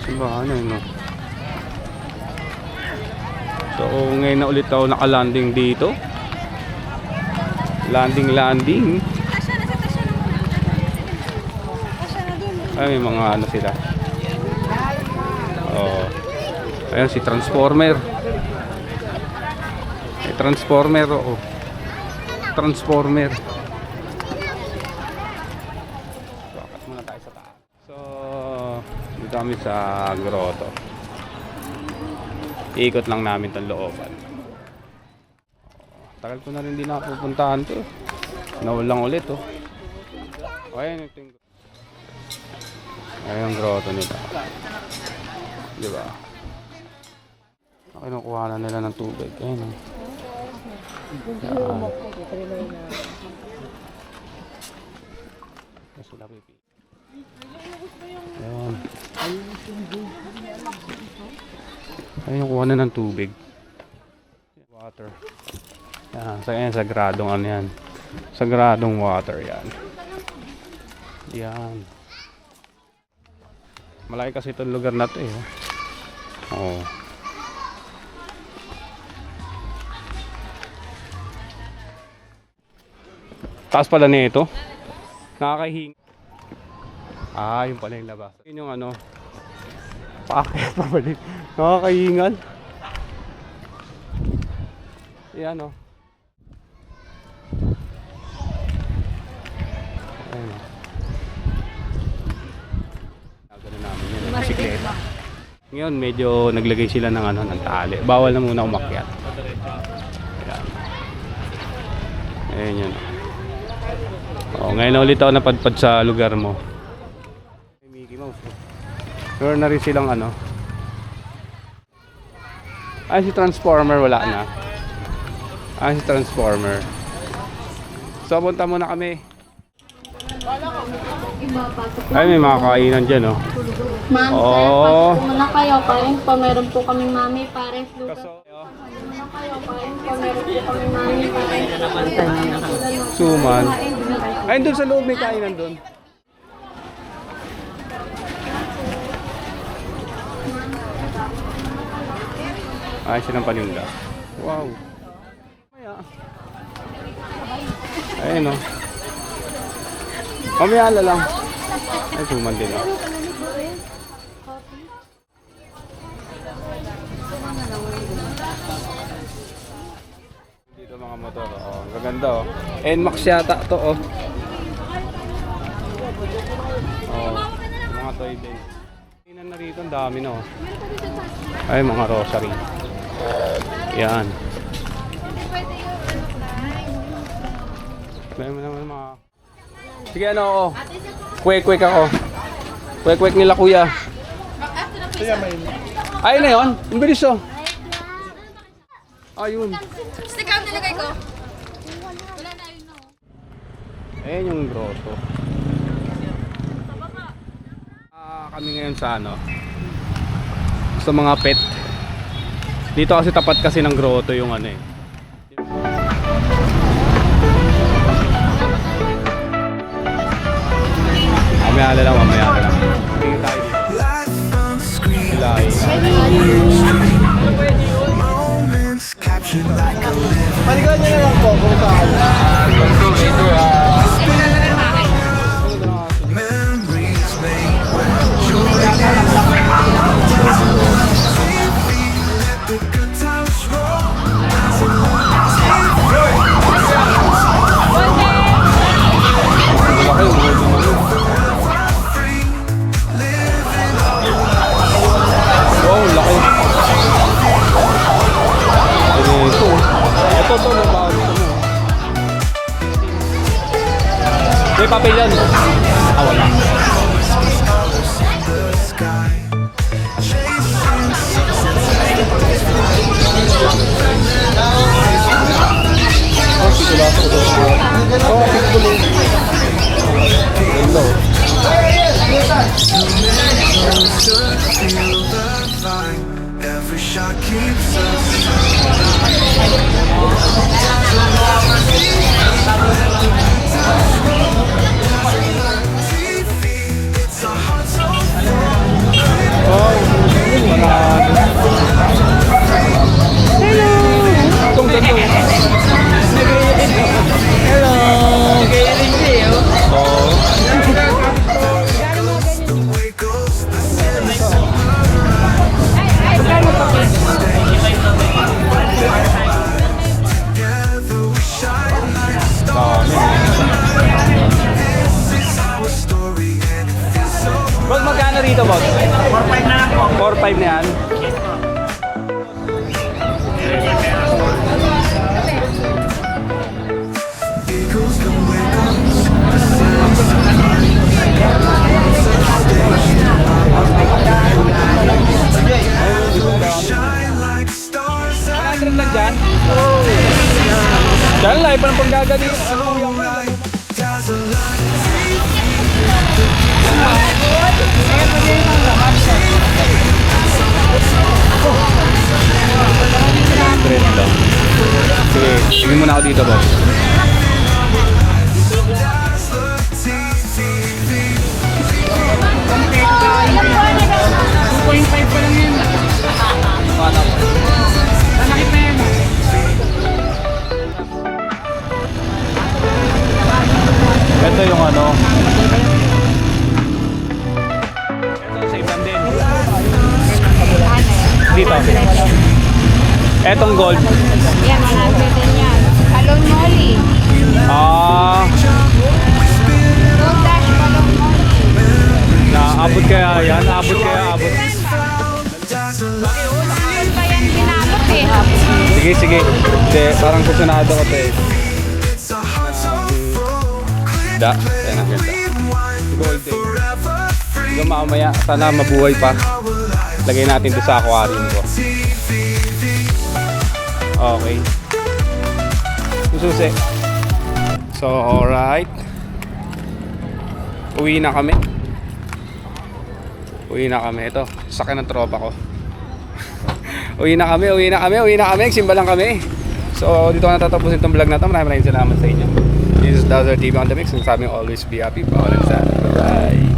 Diba, ano yun, no? So, ngayon na ulit ako nakalanding dito. Landing. Ay, may mga ano sila. Oh. Ayan, si Transformer. May Transformer, oh. Transformer. So, akat muna tayo sa taas. So, dito kami sa grotto. Iikot lang namin itong looban. Tagal ko na rin din napupuntahan to. Nawalang ulit, oh. Ayan, ito yung ayan yung grotto nila. Diba? Kinukuha na nila ng tubig. Ayan, oh. Yan. Sila pipi. Ayan. Ayan yung kuha na ng tubig. Water. Yan. Sagradong ano yan. Sagradong water yan. Yan. Malaki kasi itong lugar na ito, eh. Oh. Taas pala nito. Nakakahinga. Ah, yung pala yung labas. Yun yung ano. Paakyat pa balik. Nakakahingal. Yan, oh. Ayan, oh. Gano'n namin yun. Bisikleta. Ngayon, medyo naglagay sila ng ano, ng tali. Bawal na muna umakyat. Ayan. Ayan yun. Oh, ngayon na ulit ako napadpad sa lugar mo. May Mickey Mouse. Meron na rin silang ano. Ay, si Transformer wala na. Ay, si Transformer. So, punta muna kami. Ay, may mga kainan dyan, oh. Ma'am, sir, pasok muna kayo. Kain po, meron po kaming mami, pares, lugar. Muna kayo, kain po, meron po kaming mami, pares. Suman. Ay, doon sa loob may kainan doon. Ay, silang paninda. Wow. Ayun, oh. Mamaya lang. Ay, suman din, oh. Dito mga motor, oh. Gaganda, oh. NMAX yata to, oh. Oh, mga toy din. Tingnan na rito, ang dami, no. Ay, mga rosary. Yan. May naman mga... Sige, ano ako. Kwek-kwek ako. Kwek-kwek nila, kuya. Ayun na yun. Ang bilis, oh. Ayun. Stick out nilagay ko. Wala na yun, no. Ayan yung grotto. Kami ngayon sa ano, sa mga pet. Dito kasi tapat kasi ng grotto yung ano, eh. Mamaya na lang. Tingin tayo dito. Paligan niyo na lang po kung saan. Wow, laki. Ito, nabago ito mo. May papel yan. Ah, wala. Oh, sikulato ko ito. Oh, sikulato. Hello. Every shot keeps us. Oh. boss? 4.5 na lang po. 4.5 na yan. Eagles can wake up. Shine like stars. Nakatrip lang dyan? Dyan lang, iba ng panggagaling. So bright, dazzle like Sige, sige muna ako dito, boss. Ito yung ano. Ito sa ibang din. Dito. Etong gold. Yan, 100 din yan. Balon Molly. Ah, Gold Dash Balon Molly. naabot kaya yan? Naabot kaya abot. Bakit pa yan ginamot eh? Sige, sige. Hindi, parang kusunado ko ito eh. Da, yan ang ganda. Gold eh. Sige mamaya, sana mabuhay pa. Lagay natin ito sa aquarium ko. Okay. Sususi. So, alright. Uwi na kami. Uwi na kami. Ito, sakyan ng tropa ko. Uwi na kami. Simba lang kami. So, dito ko natatapusin itong vlog na ito. Maraming salamat sa inyo. This is Dazar TV on the Mix. Ang sabi always be happy. Bye.